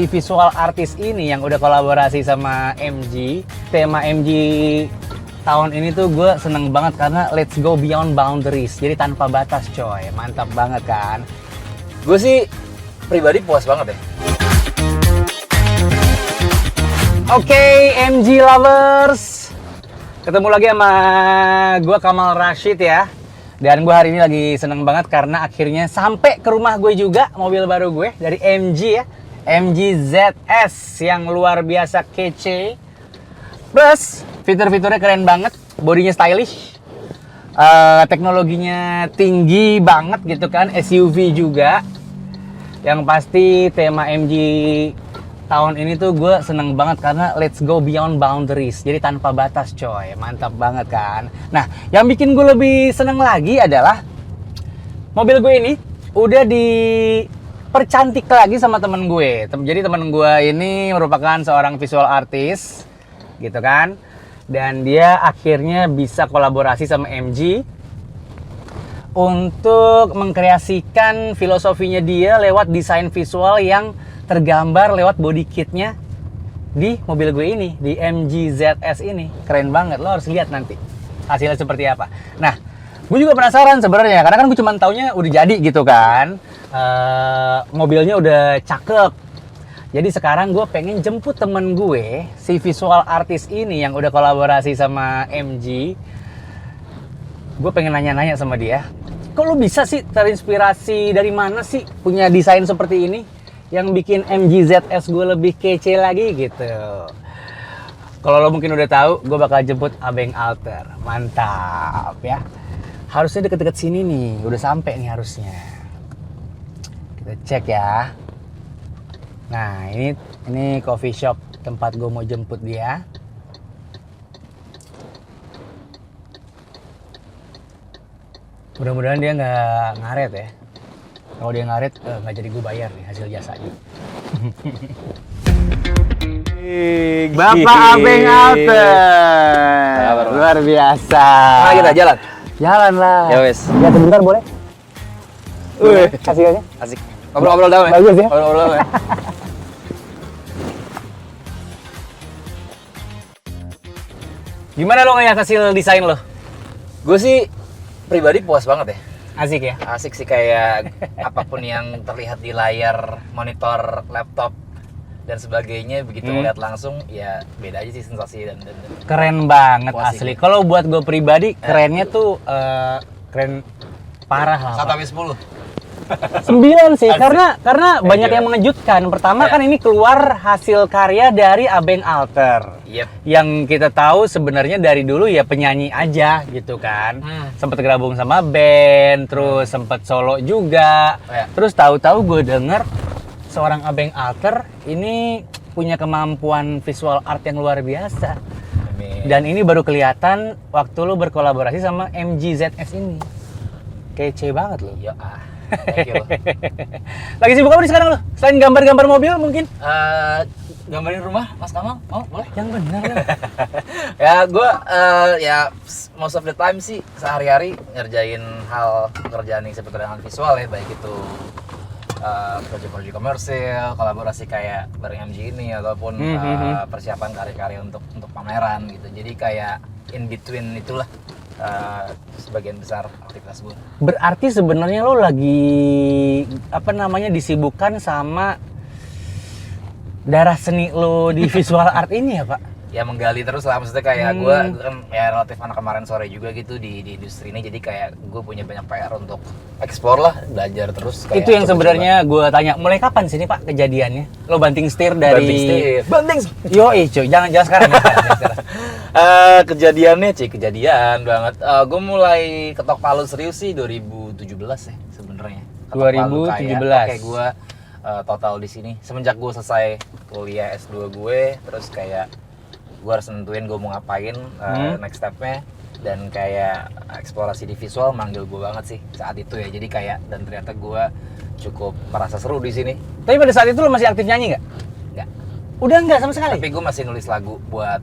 si visual artist ini yang udah kolaborasi sama MG. Tema MG tahun ini tuh gue seneng banget karena let's go beyond boundaries. Jadi tanpa batas coy, mantap banget kan. Gue sih pribadi puas banget ya. Oke, MG lovers. Ketemu lagi sama gue Kamal Rashid ya. Dan gue hari ini lagi seneng banget karena akhirnya sampai ke rumah gue juga mobil baru gue dari MG ya. MG ZS yang luar biasa kece. Plus fitur-fiturnya keren banget, bodinya stylish. Teknologinya tinggi banget gitu kan, SUV juga. Yang pasti tema MG tahun ini tuh gue seneng banget karena let's go beyond boundaries. Jadi tanpa batas coy, mantap banget kan. Nah, yang bikin gue lebih seneng lagi adalah mobil gue ini udah dipercantik lagi sama temen gue. Jadi temen gue ini merupakan seorang visual artist gitu kan. Dan dia akhirnya bisa kolaborasi sama MG untuk mengkreasikan filosofinya dia lewat desain visual yang tergambar lewat body kitnya di mobil gue ini, di MG ZS ini. Keren banget, lo harus lihat nanti hasilnya seperti apa. Nah, gue juga penasaran sebenarnya, karena kan gue cuma taunya udah jadi gitu kan. Mobilnya udah cakep. Jadi sekarang gue pengen jemput temen gue, si visual artist ini yang udah kolaborasi sama MG. Gue pengen nanya-nanya sama dia, kok lo bisa sih terinspirasi dari mana sih punya desain seperti ini yang bikin MG ZS gue lebih kece lagi gitu. Kalau lo mungkin udah tahu, gue bakal jemput Abeng Alter. Mantap ya. Harusnya deket-deket sini nih, udah sampai nih harusnya. Kita cek ya. Nah, ini coffee shop tempat gue mau jemput dia. Mudah-mudahan dia nggak ngaret ya. Kalau dia ngaret, nggak jadi gue bayar nih hasil jasanya. Bapak Abeng Alter, luar biasa. Nah, kita jalan. Jalan lah. Ya wes. Ya sebentar boleh? Kasih aja. Asik. Ngobrol-ngobrol dalam ya. Bagus ya. Ngobrol-ngobrol ya. Gimana lo ngeliat hasil desain lo? Gue sih pribadi puas banget ya. Asik ya? Asik sih, kayak apapun yang terlihat di layar monitor laptop dan sebagainya, begitu melihat langsung ya beda aja sih sensasi dan Keren banget puas asli. ini. Kalau buat gue pribadi, kerennya tuh keren parah lah. 1 sampai 10. 9 sih, Asik. karena banyak yang mengejutkan. Pertama kan ini keluar hasil karya dari Abeng Alter. Yep. Yang kita tahu sebenarnya dari dulu ya penyanyi aja gitu kan. Sempet gabung sama band, terus sempet solo juga. Ya. Terus tahu-tahu gue denger seorang Abeng Alter ini punya kemampuan visual art yang luar biasa. Amin. Dan ini baru kelihatan waktu lo berkolaborasi sama MG ZS ini. Kece banget lo. Ya thank you. Lagi sibuk apa nih sekarang lo? Selain gambar-gambar mobil mungkin? Gambarin rumah Mas Kamal, mau boleh? Yang benar ya. Ya gue ya most of the time sih sehari-hari ngerjain hal pekerjaan yang seputar dengan visual ya, baik itu proyek-proyek komersil, kolaborasi kayak bareng MG ini, ataupun persiapan karya-karya untuk pameran gitu. Jadi kayak in between itulah sebagian besar aktivitas gue. Berarti sebenarnya lo lagi disibukkan sama darah seni lo di visual art ini ya, Pak? Ya menggali terus lah, maksudnya kayak gue kan ya relatif anak kemarin sore juga gitu di industri ini, jadi kayak gue punya banyak PR untuk explore lah, belajar terus. Kayak Itu yang sebenarnya gue tanya, mulai kapan sih ini Pak kejadiannya? Lo banting setir dari... Yoi cuy, jangan sekarang. Kejadiannya kejadian banget. Gue mulai ketok palu serius sih 2017 ya sebenarnya. 2017. Kayak gue total di sini semenjak gue selesai kuliah S2 gue, terus kayak gue harus nentuin gue mau ngapain next stepnya, dan kayak eksplorasi di visual manggil gue banget sih saat itu ya. Jadi kayak, dan ternyata gue cukup merasa seru di sini. Tapi pada saat itu lo masih aktif nyanyi nggak? Nggak. Udah nggak sama sekali? Tapi gue masih nulis lagu buat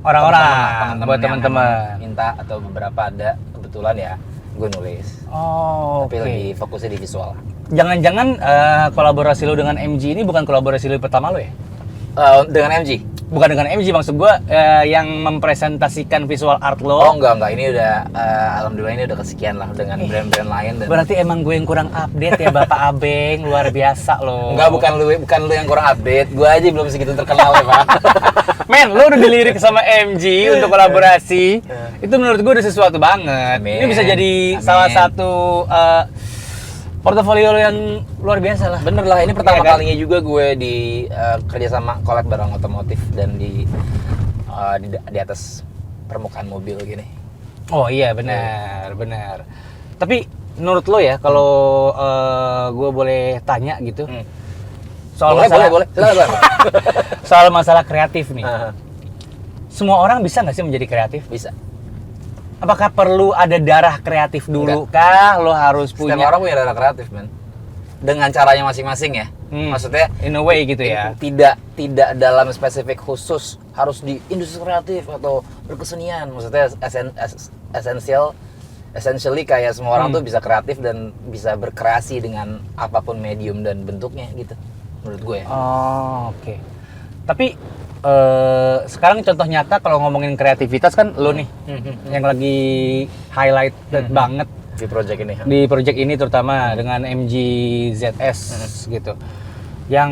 orang-orang, buat yang teman-teman minta, atau beberapa ada kebetulan ya gue nulis. Oh, Tapi lebih fokusnya di visual. Jangan-jangan kolaborasi lo dengan MG ini bukan kolaborasi lo pertama lo ya? Dengan MG? Bukan dengan MG, maksud gua yang mempresentasikan visual art lo. Oh enggak, ini udah alhamdulillah ini udah kesekian lah dengan brand-brand lain. Dan Berarti emang gue yang kurang update ya Bapak Abeng, luar biasa lo. enggak, bukan lu yang kurang update, gua aja belum segitu terkenal ya Pak. Men, lo udah dilirik sama MG untuk kolaborasi. Itu menurut gue udah sesuatu banget. Amin. Ini bisa jadi Amin. salah satu portofolio lo yang luar biasa lah. Bener lah, ini pertama Iya kan? kalinya juga gue di kerja sama collab barang otomotif dan di atas permukaan mobil gini. Oh iya, benar. Tapi menurut lo ya, kalau gue boleh tanya gitu, soal Boleh. Silakan. soal masalah kreatif nih. Aha, Semua orang bisa nggak sih menjadi kreatif? bisa. Apakah perlu ada darah kreatif dulu kah? Lo harus Setiap punya orang punya darah kreatif, men. Dengan caranya masing-masing ya. Maksudnya in a way gitu ya. tidak dalam spesifik khusus harus di industri kreatif atau berkesenian. Maksudnya essentially kayak semua orang tuh bisa kreatif dan bisa berkreasi dengan apapun medium dan bentuknya gitu. Menurut gue ya. Oh, oke. Tapi sekarang contoh nyata kalau ngomongin kreativitas kan lo nih yang lagi highlighted banget Di project ini. di project ini terutama dengan MG ZS gitu. Yang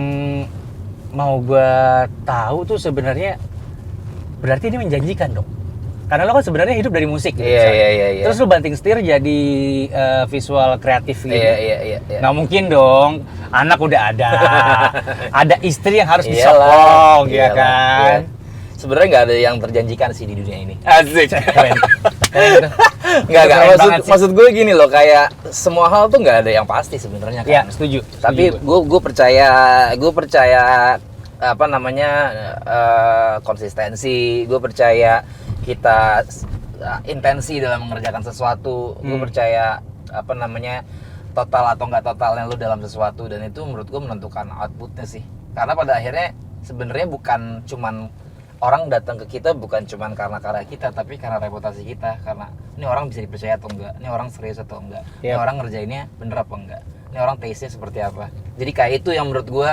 mau gua tahu tuh sebenarnya berarti ini menjanjikan dong. Karena lo kan sebenarnya hidup dari musik gitu. Iya, misalnya. iya. Terus lo banting setir jadi visual kreatif gitu. Iya. Nggak mungkin dong, anak udah ada, ada istri yang harus Iyalah, disokong, ya iyalah, kan? iya. Sebenarnya nggak ada yang terjanjikan sih di dunia ini. Asik. Keren. Keren tuh. Nggak. Keren banget sih. Maksud gue gini loh, kayak semua hal tuh nggak ada yang pasti sebenarnya kan. Ya, setuju. Tapi gue percaya apa namanya konsistensi. Gue percaya kita intensi dalam mengerjakan sesuatu. Gue percaya apa namanya total atau nggak totalnya lu dalam sesuatu, dan itu menurut gue menentukan outputnya sih. Karena pada akhirnya sebenarnya bukan cuman orang datang ke kita bukan cuman karena karya kita, tapi karena reputasi kita. Karena ini orang bisa dipercaya atau enggak, ini orang serius atau enggak, ini Yep. orang ngerjainnya bener apa enggak, ini orang taste-nya seperti apa. Jadi kayak itu yang menurut gue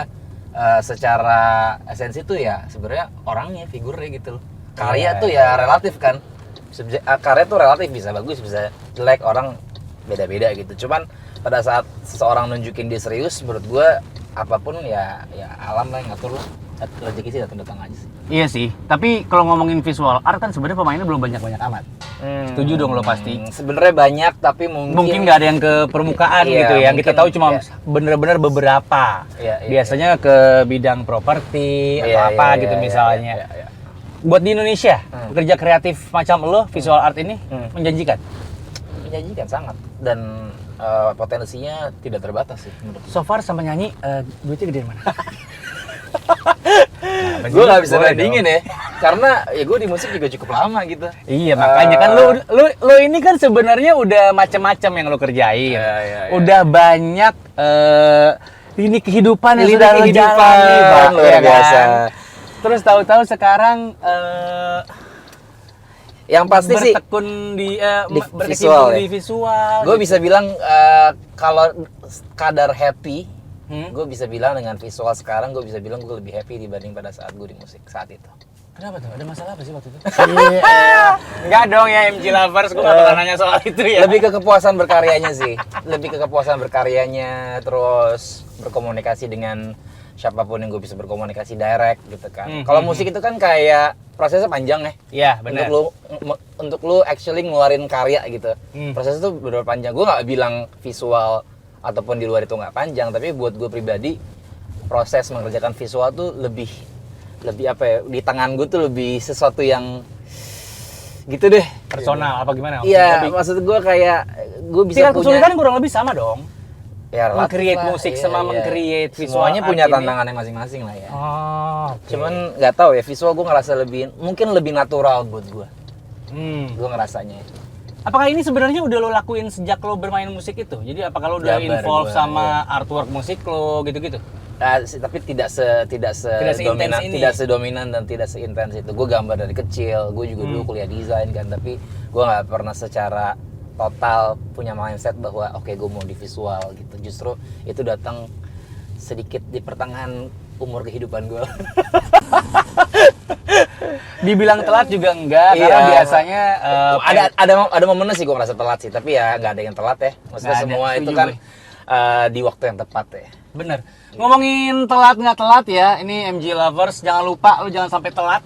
secara esensi tuh ya sebenarnya orangnya, figurnya gitu loh. Karya tuh ya relatif kan. Karya tuh relatif, bisa bagus bisa jelek, orang beda-beda gitu. Cuman pada saat seseorang nunjukin dia serius, menurut gue apapun ya alam lah yang ngatur lah. Rezeki sih datang aja sih. Iya sih, tapi kalau ngomongin visual art kan sebenarnya pemainnya belum banyak-banyak amat. Setuju dong lo pasti. Sebenarnya banyak, tapi mungkin Nggak ada yang ke permukaan Iya, gitu. Yang kita mungkin, tahu cuma iya. bener-bener beberapa. Iya, Biasanya ke bidang properti atau Iya, apa iya, gitu iya, misalnya. iya. Buat di Indonesia, kerja kreatif macam lo, visual art ini menjanjikan. Menjanjikan sangat, dan potensinya tidak terbatas sih menurut So far sama nyanyi, duitnya gedean mana? gue. Nggak bisa bandingin ya, karena ya gue di musik juga cukup lama gitu. Iya, makanya kan lo ini kan sebenarnya udah macam-macam yang lo kerjain. Iya. Udah banyak ini kehidupan yang Lini sudah lo kehidupan, jalani, Pak, luar ya kan? biasa. Terus tahu-tahu sekarang Yang pasti sih bertekun di berkecimpung visual ya. di visual. gue gitu. bisa bilang kalau kadar happy, gue bisa bilang dengan visual sekarang gue bisa bilang gue lebih happy dibanding pada saat gue di musik saat itu. Kenapa tuh? Ada masalah apa sih waktu itu? Enggak dong ya MG Lovers, gue gak bakal nanya soal itu ya. Lebih ke kepuasan berkaryanya sih, lebih ke kepuasan berkaryanya, terus berkomunikasi dengan siapapun yang gue bisa berkomunikasi direct gitu kan. Kalau musik itu kan kayak prosesnya panjang ya. Iya, benar. Untuk lu actually ngeluarin karya gitu. Proses itu benar panjang. Gue nggak bilang visual ataupun di luar itu nggak panjang, tapi buat gue pribadi proses mengerjakan visual tuh lebih apa ya, di tangan gue tuh lebih sesuatu yang gitu deh, Personal apa gimana? iya. Maksud gue kayak gue bisa Tingkat kesulitan kurang lebih sama dong. ya, relatif Meng-create lah. musik Iya, sama iya. meng-create visual semuanya art punya ini. tantangannya masing-masing lah ya. Oh, oke. Cuman nggak tahu ya, visual gue ngerasa mungkin lebih natural buat gue. Gue ngerasanya. Apakah ini sebenarnya udah lo lakuin sejak lo bermain musik itu? Jadi apakah lo udah Gambar involve gua, sama artwork musik lo gitu-gitu? Tapi tidak seintens dominan, ini. tidak sedominan dan tidak seintens itu. Gue gambar dari kecil, gue juga dulu kuliah desain kan, tapi gue nggak pernah secara total punya mindset bahwa oke gue mau di visual gitu. Justru itu datang sedikit di pertengahan umur kehidupan gue. Dibilang telat juga enggak, Iya. karena biasanya Ada momennya sih gue ngerasa telat sih, tapi ya nggak ada yang telat ya. Maksudnya Nggak ada, semua itu setuju kan gue. di waktu yang tepat ya. bener. Ngomongin telat nggak telat ya, ini MG Lovers, jangan lupa lu jangan sampai telat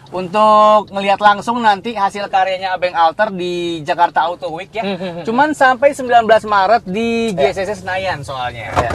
untuk ngelihat langsung nanti hasil karyanya Abeng Alter di Jakarta Auto Week ya. Cuman sampai 19 Maret di JCC Senayan soalnya. Ya.